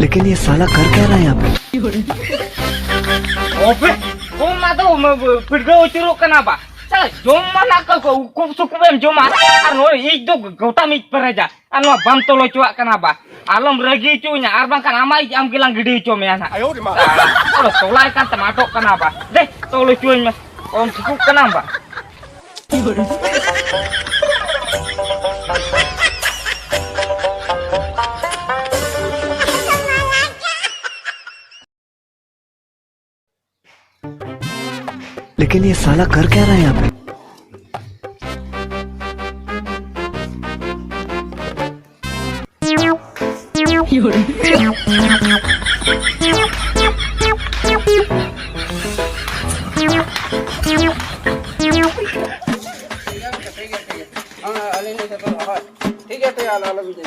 लेकिन ये साला कर क्या रहा है यहाँ पे? Ope, kung mato pidgo churuk kana ba? Sa joma na ka ko sukubem joma. Ano ido gautam ik peraja. Ano bam tolo chua kana ba? Alam ragi chunya arbang kan amai am gilang gede chu me ana. Ayo di ma. Ano tolai kan tamato kana ba? Deh tolo chunya om sukuk kana ba? लेकिन ये साला कर क्या रहा है यहाँ पे? ठीक है तो यार आला भी दे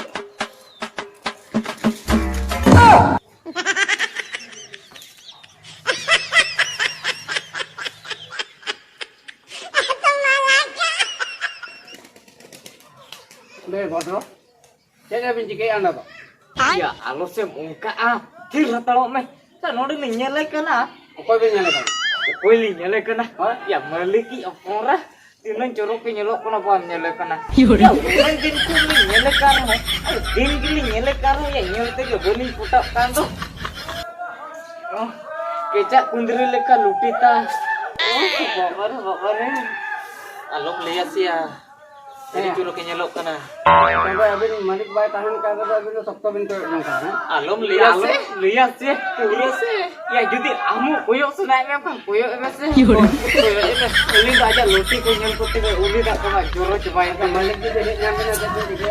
Be bodoh. Jadi abin jike anda ba. Ya alo se muka ah. Thir talo me. Sa nodi ni nyele kana. Okoi be nyala kan. Koi li nyele kana. Ya maliki opora. Tinan chorok ke nyelok kana ba nyele kana. Ya unan din ku ni nyele kana. Din gili nyele kana ya nyelte ke boli putak kando. Oh, kecak kundri leka lutita. Oh, babar. Alok lihat sih ya. Jadi curug nyelok kana. Sampai abin malik bay tahan kagak abin sabto bin ko nangka. Alom lihat sih. Pura sih. Ya jadi amu koyok sunai memang koyok emas sih. Koyok emas. Ini aja luti kunyel putih uli tak kena joro coba yang Malik di delik nyampe ada dike.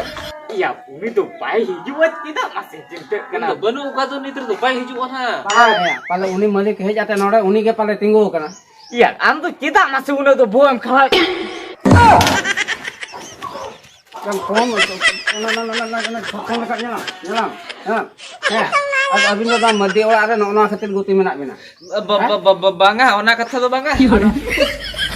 Iya, uli tuh pai hijuat kita masih cinta kena. बनो का तो नहीं तो पाई हिजू ना Pala uni malik he jate nore uni ke pale tinggu kana. Iya, am tuh kita masih udah tuh buam kalau. Yang kom na thokon dekat nyala. Ya. Abin ko ba madi ora ada nona khatir guti menak bina. bangga ona kata तो bangga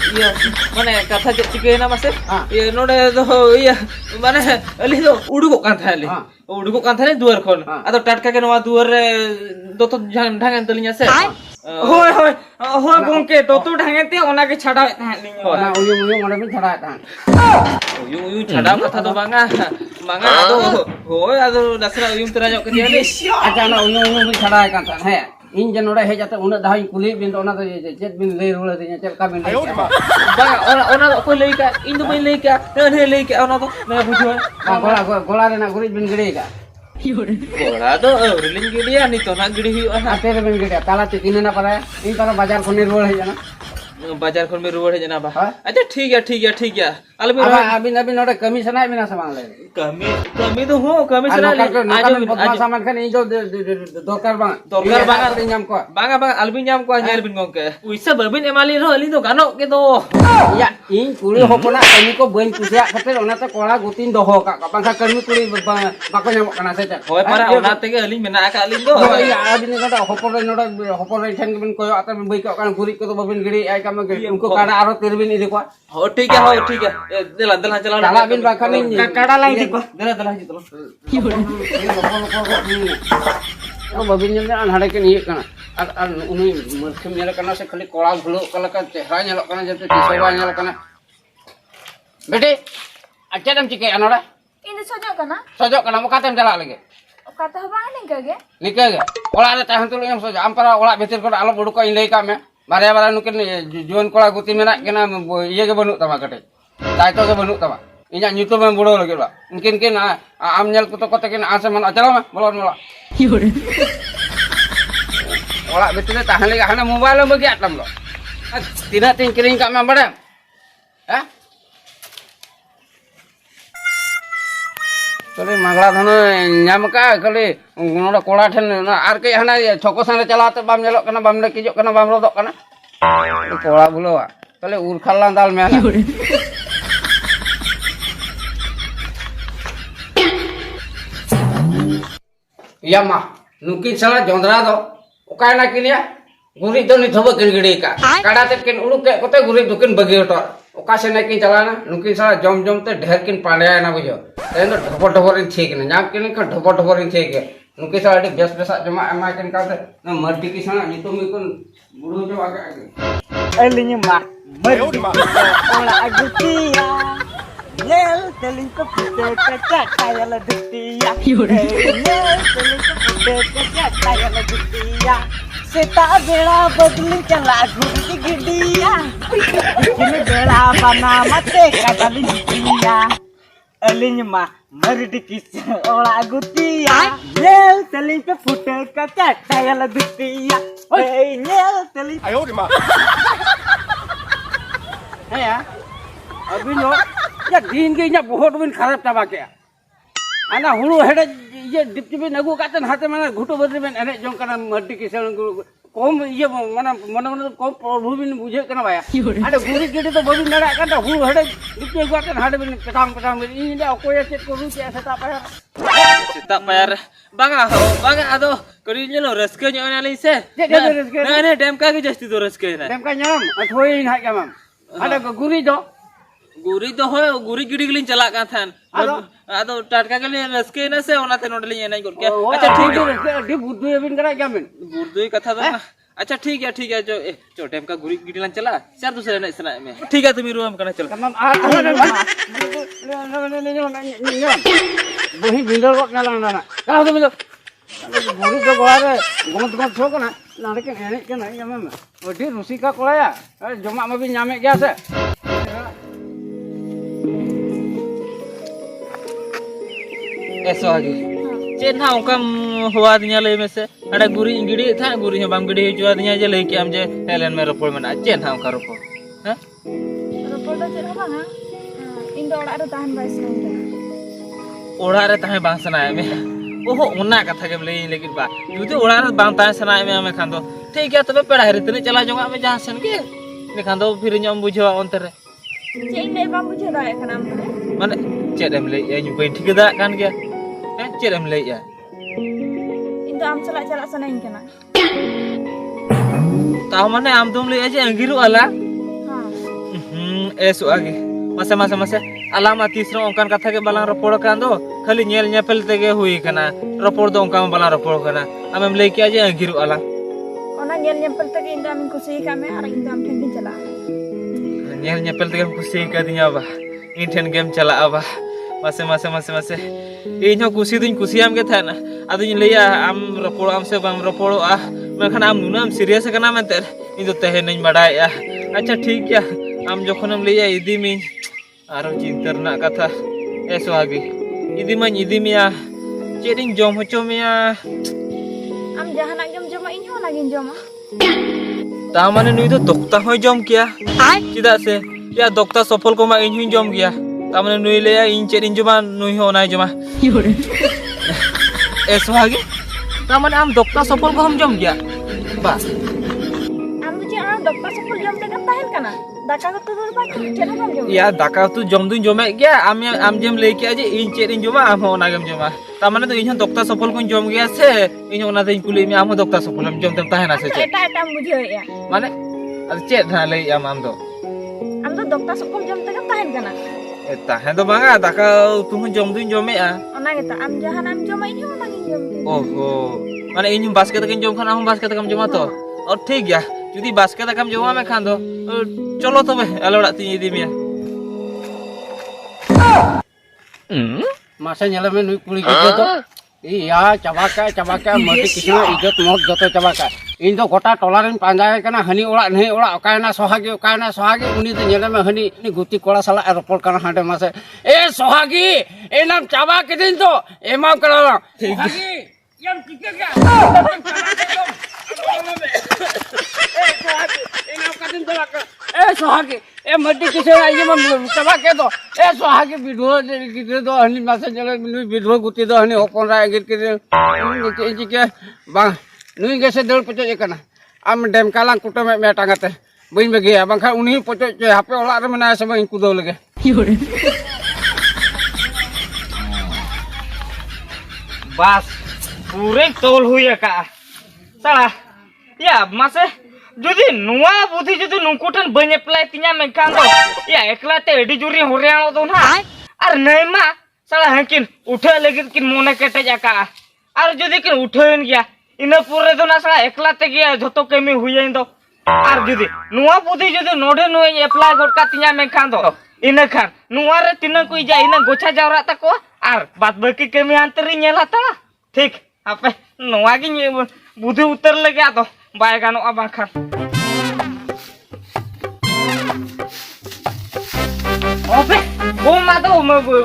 iya माने kata cek cikena mas iya नोडे तो iya माने अली तो उड़ुको kan thali उड़ुको kan thali दुआर खन आतो टटका के नवा दुआर रे दो तो ढंगन तलिnya se Hoi gongke to tu ढंगे ते ओना के छड़ा लिंग Na uyung ora bin chara tahan. uyung chada kata तो bangga bangga ato hoy ato dasra uyung teranyok ke dia ni Acha na uyung bin chara kan tahan he. In jan ora he jate una dahi kuli bin ona to jet bin le rula dinya chel ka bin. bangga ona ko lei ka indo bin lei ka ne lei ka ona to na bujo Gola re na gurit bin gede ka. bola to riling gidi ya ni to na gidi hu Ate re bin gede tala tikine na pare. In tala bazar khone rol he jana. बाजार खोल में रुवड़ है जना बा अच्छा ठीक है अलमी Abin ora kami sana bina samang le. कमी तो हो कमी सरा आज saman kan ijo dokar bang. Dokar bang. Nyam ko. bang albi nyam ko nyel bin gongke uisa berbin emali ro ali to ganok gitu Ya, in kuli hopona kami ko bain kusia khatir ona te kola gutin doho ka bangsa kami kuli bako nyamok kana saja. hoy para ona te ke ali mena ka ali do Ya, abin kata hopor chen bin koyo ata bin baik kan kurit ko to babin giri ai kam unko kada aro tirbin idi ko. हो ठीक है दला चला Tala bin bakan ni. Kada lang di ko. दला जी चलो Ko babin ni an hade ke ni kana. Ar uni murkhim nyala kana se khali kola bhulo kala ka chehra nyala kana jate tisoba nyala kana. Bete, acha dam chike anora. Ini sojok kana? Sojok kana mo katem jala lagi. Kata bang ning kage? Nikah olah ada tahan tulu yang soja ampara olah betir ko alo bodu ko indai kame bare bara nukin juan kola guti mena kena iye ke banu tama kate tai to ke banu tama inya nyutu men bodo lagi ba mungkin am nyal ko to kin ase man acala ma bolon mola olah betir tahan lagi hana mobile bagi atam lo tidak tingkiring kame bare ha Kali magla dhana nyamka kali noda kola then ar ke hana choko sane chalate bam nyelok kana bam le kijok kana bam rodok kana kola bulo kali ur khallan dal me iya mah nukin sala jondra do okai na kinia guri do ni thoba kin gidi ka kada te kin ulu ke kote guri dukin bagi otor oka sene kin chalana nukin sala jom jom te ढेर kin pandaya na bujo tein do dhopor dhopor in thik na nyam kin ka dhopor dhopor in thik nukin sala adi bes besa joma ama kin ka na mardi ki sana nitum ikun buru jo aga Aling mah merdi olah agutia Yel teling ke pute kecak kaya la dutia Yel teling ke pute kecak kaya la dutia Seta bela bदली चला घुर की गिडिया Kini bela bana mate kadali dutia Aling mah merdi kis olah agutia Yel teling ke pute kecak kaya la dutia Yel teling है यार अभी लो या दिन के इन्हें बहुत बिन खराब चाबा के आना हुलू हेडे ये डिप्टी में नगु काटन हाथे में घुटो बदले में अने जों कना मड्डी किसे कम ये मना मना मना कम प्रभु बिन बुझे कना भाया अरे गुरी गिडी तो बबिन नड़ा काटा हुलू हेडे डिप्टी काटन हाथे में कटाम कटाम इन अकोय चेक करू के सेता पाया Setak payar. Banga ado karinya lo raske nyo ana lise. Na ne dem ka ge jasti to raske na. dem ka nyam athoi in ha kamam ada गुरी दो Guri to hoy guri gidi gilin chalak kan than. Ado tatka gilin raske na se ona the nodli enai kor ke. Acha thik hai. di buddhu ebin kara gamen बुर्दुई कथा तो ना अच्छा ठीक है जो time का गुरी गिडीलान चला चार दूसरे ने सुना में ठीक है तुम रूम करना चल kamam बही बिंदर को ना ना ना का तो बिंदर गुरी तो गोला रे गमत गमत छो कना नाडे के एने के ना यमम ओडी रुसी का कोलाया जमा में भी नामे गया से ऐसा आगे चेन हाँ उनका हुआ दिया ले में से अरे गुरी गिडी था गुरी है बाम गिडी जो दिया जे ले के हम जे हेलन में रपोल में ना चेन हाँ उनका रपोल हैं Rupol do cero bang Indo orak do tahan bai senang kana. ओढ़ा रे ताहे बांग सनाए में ओहो उन्ना कथा के ले लेकिन बा जुदे ओढ़ा रे बांग ताहे सनाए में हमें खान दो ठीक है तबे पेड़ा रे तने चला जोंगा में जहां सन के ने खान दो फिर ñom बुझवा अंतर रे Cing dai bang bujhe da kana am tane. माने चेदम ले या ñu bain ठीक दा kan के हैं चेदम ले या Indo am celak-celak senang kana. ताऊ माने आम तुम ले जे अंगिरु आला Ha. ऐसो आगे मसे अलामा तीसरा ओंकान कथा के बालां रपोड़ कान दो खाली नेल नेपल तेगे हुई कना रपोड़ दो ओंका बालां रपोड़ कना आमेम ले के जे अंगिरु आला Ona nyel nyempel tadi Indo amin kusi kame ara Indo am tengin celak. Nail nipple तेगे खुशी का दिया बा इन ठन गेम चला बा मसे इनो खुशी दिन खुशी आम के था ना अदुन लेया आम रपोड़ आम से बाम रपोड़ आ मेखन आम नुना आम सीरियस कना मेंते इन दो तहे नहीं बड़ाय अच्छा ठीक है आम जोखनम लेया इदी में आरो चिंता रना कथा ऐसो आगे इदी मिया चेडिंग जम होचो मिया Am jahanak jom-jom ini ho lagi jom. ता माने नुई तो दोक्ता होय जम किया चिदा से या दोक्ता सफल को मा इन हुई जम किया ता माने नुई लेया इन चेडिंग जमा नुई हो नाय जमा ऐसो आगे ता माने आम दोक्ता सफल को हम जम किया बस Am bujhe am dokter sepul jom tekan tahan kana. Daka ko tu ba cero bang jom. या दाका तू जम दुन जमे गया आम जेम ले के जे इन चेडिंग जमा आम हो नागम जमा ता माने तो इन दोक्ता सफल को जम गया से इन ओना दिन कुली में आम दोक्ता सफल हम जम तम ताहेना से Eta am bujhe ya. माने अद चेद ना ले आम दो Am do dokter sepul jom tekan tahan kana. ताहे दो बांगा दाका तू जम दुन जमे Ona kita am jahan am jom ini ho lagi jom. ओहो माने इन बास्केट तक जम खाना हम बास्केट तक जमा तो और ठीक गया जुदी बास्केट तक जमा में खान दो चलो तबे अलड़ा ती इदी मिया मासे nyala में नुई कुड़ी गिद्दो तो iya cabaka mati kisna igot mot joto cabaka इन तो गोटा टोलारेन पांजाय कना हनी ओड़ा नहीं ओड़ा ओकायना सोहागी उनी तो nyala में हनी गुती कोड़ा साला एयरपोर्ट कना हांडे मासे ए सोहागी ए नाम चाबा के दिन तो एमा करा सोहागी यम चिके क्या ए सोहागी ए मड्डी किसे आई म चाबा के तो ए सोहागी विधो के दो हनी मासे nyala नुई विधो गुती दो हनी ओपन रा गिर के के बा नुई गेसे दल पचो एकना आम डेम कालां कुटो में मेटांगते बइन बगिया बांखा उनी पचो जे हापे ओला रे मना समय इनको दो लगे बस पूरे तोल हुई का साला या मासे जुदी नुआ बुद्धि जुदी नुकु ठन बन एप्लाई तिया मेखान दो या एकला ते एडी जुरी होरियाणो दो ना और नैमा साला हकिन उठे लगित किन मोने केटेज आका और जुदी किन उठेन गया इना पूरे दो ना साला एकला ते गया जतो कमी हुयेन दो और जुदी नुआ बुद्धि जुदी नोडे नुए एप्लाई गोट का तिया मेखान दो इना खान नुआ रे तिना कोई जा इना गोछा जावरा तको और बात बाकी कमी अंतरी नेला ता ठीक आपे नुआ की बुद्धि उतर लगे तो बाय गानो अब खान ओबे वो मा तो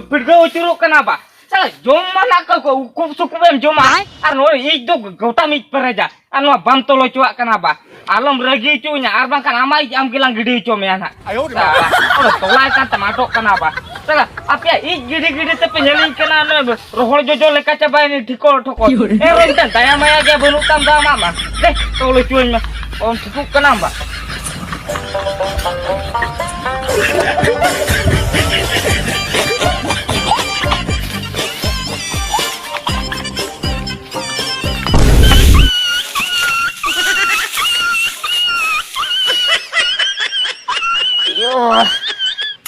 पिड़गो उचुरो कना बा साला जोम मना को खूब सुकुबेम जोमा और नो ई दो गोटा मिच परेजा और नो बम तोलो चुआ कना बा आलम रगी चुnya और बांkan आमाई आम गिlang गिडी चो मेना साला तोला kan टमाटो कना बा साला आपया ई गिडी ते पेलिंग कना न रोहड़ जोजो लेका चबाय नि ठिको ठको ए रोंतन दया माया गे बनु तम दा मामा दे तोलो चुन ओम ठुक कना बा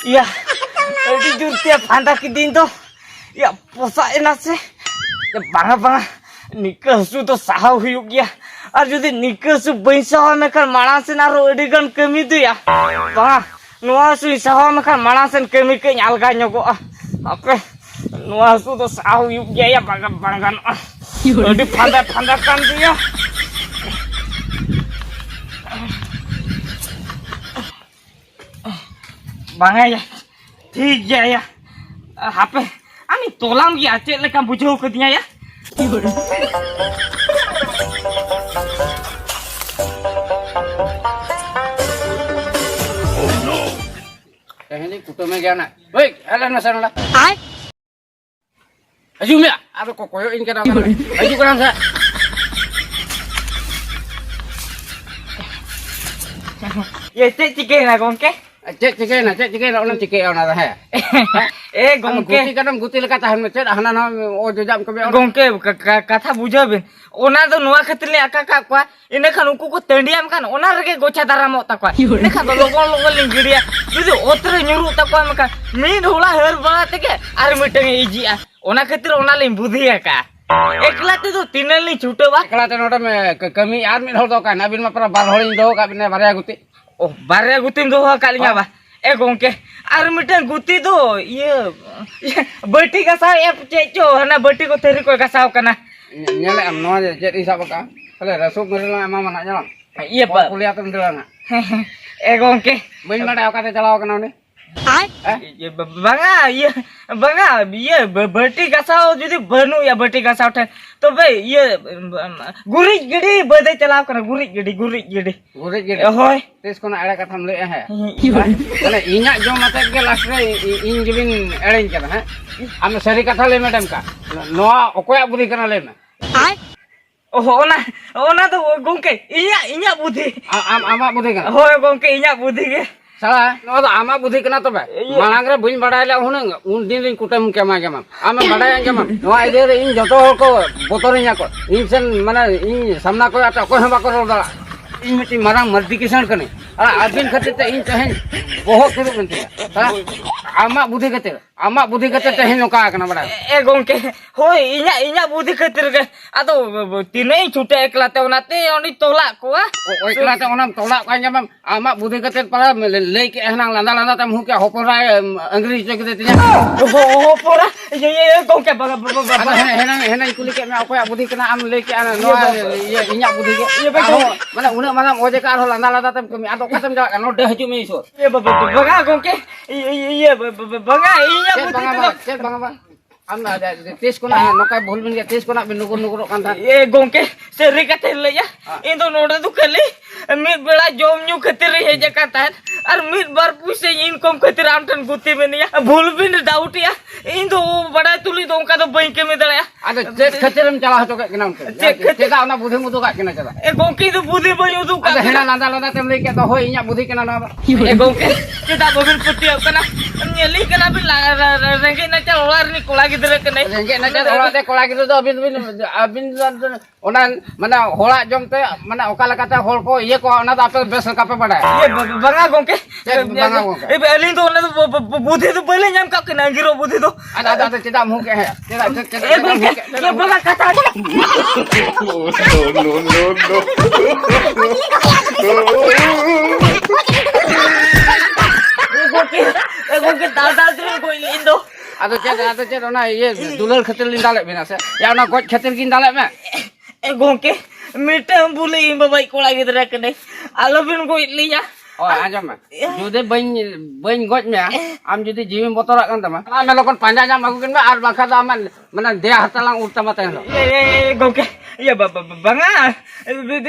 या अड़ी जुरतिया फांदा की दिन तो या पोसा एना से बांगा बांगा निकसु तो साहा हुई गया और जुदी निकसु बैसा में कर माणा से ना रो अड़ी गन कमी दो या बांगा नुआ सु साहा में कर माणा से कमी के अलगा न्योगो आपे नुआ सु तो साहा हुई गया या बांगा बांगा अड़ी फांदा फांदा kan dia बांगा या ठीक गया या हापे आमी तोलाम गया चेक लेका बुझो को दिया या ini kutu me gana woi ala na sana hai aju me ada ko koyo in kana aju kana sa ये चिके ना गोंके cek na ulam cek na dah A गोंके guti kadam guti leka tahan me cek hana na o jojam ke be गोंके कथा बुझबे ओना तो नुआ खतले आका का kwa इने खान उनको को तंडियाम खान ओना रगे गोछा दारामो तकवा इने खान तो लोगों लिंगिडिया जुदी ओतरे न्युरु तकवा मका मीन होला हर बा तके आर मिटंग इजिया ओना खतिर ओना लिं बुधिया का एकला ते तो तिनल नि छुटे बा एकला ते नोटा में कमी आर मिन हol do kan abin ma para bar holin do ka bine barya guti ओ बारे गुतिम दो कालिया बा ए गोंके आर मिटन गुती दो ये बटी का सा ए चेचो हना बटी को तेरी को का कना nyele am no cek isa baka kale rasuk merela ama mana jalan ये बा kuliah tem delana ए गोंके bain mada ka te chalao kana ne ये बंगा ये बटी का सा जदी बनू या बटी का सा तो भाई ये गुरी गिडी बदे चलाव कना गुरी गिडी होय tes kona ada katham le he kale inya jom mate ge last re in jibin erein kana he am sari katha le madam ka noa okoya budi kana le me ओना तो गोंके इnya बुद्धि ama budi kana होय गोंके इnya बुद्धि के salah no da ama budi kana to be malang re buin badai le hunang un din din kutam kema ama badai kema noa ide re in joto hol ko botorinya ko in sen mana in samna ko ata ko hamba ko dala in miti marang mardi kisan kane abin khatir te in chahen बहुत शुरू बनती है आमा बुद्धि कते तहे नोका कना बड़ा ए गोंके होय इnya बुद्धि खातिर के आ तो तिनै छुटे एकलाते ओनाते ओनी तोला को एकलाते ओना तोला का जम आमा बुद्धि कते परा ले के हना लंदा तम हु के होपरा अंग्रेजी चक देते होपरा ये गोंके हेना कुली के मैं ओया बुद्धि कना आम ले के आना नो ये इnya बुद्धि के ये माने उना माने ओजे का लंदा तम कमी आ तो खत्म जा नो दे हजु में सो ये बंगा गोंके ये बंगा इnya बुद्धि चेक बंगा am ada tes ko na nokai bol bin ke tes ko na bin nukur kan tha ए गोंके सेरी कथे ले या इन तो नोडे तो खली मी बेड़ा जोम न्यू खतिर हे जका ता ar mid bar puise income khatir am tan guti menia bhul bin doubt ya in do bada tuli do ka do bank me dala ada cek khatirem chala hoto ka kena unte cek ona budhi mudu ka kena chala e gongki do budhi bani udu ka ada hena landa landa tem lei ka to hoi inya budhi kena na e gongki kita bobin puti kana nyeli kana bin rengge na chal olar ni kola gidre kana rengge na chala ola te kola gitu do abin ona mana hola jom te mana okala kata hol ko iye ko ona ape bes ka pe pada ye banga gongki banga gongki e alin do na budhi do bale nyam ka kena giro budhi do ada ceda mu ke ceda e gongki ye banga kata gongki dal tu koi lindo ada ceda ona iye dulal khatir lin dalek bina se ya ona goj khatir kin dalek me e gongki mitam bule im babai kola gidra kene alobin koi liya oh anjam me jude bain goj me am judi jiwi botorak kan tama ame lokon panja jam aku kin me ar bakha da man mana dia hatalang utama ten lo ye gongki ya banga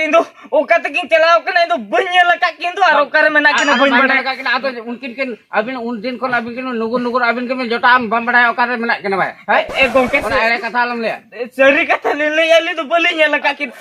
indo o kata kin chelao kana indo banya laka kintu aro kare mena kina banya bada ka kina ato unkin kin abin un din kon abin kin nugur abin kin jota am bam bada okare mena kina bai hai e gongki ona ere kata alam le seri kata lele ya li do balinya laka kin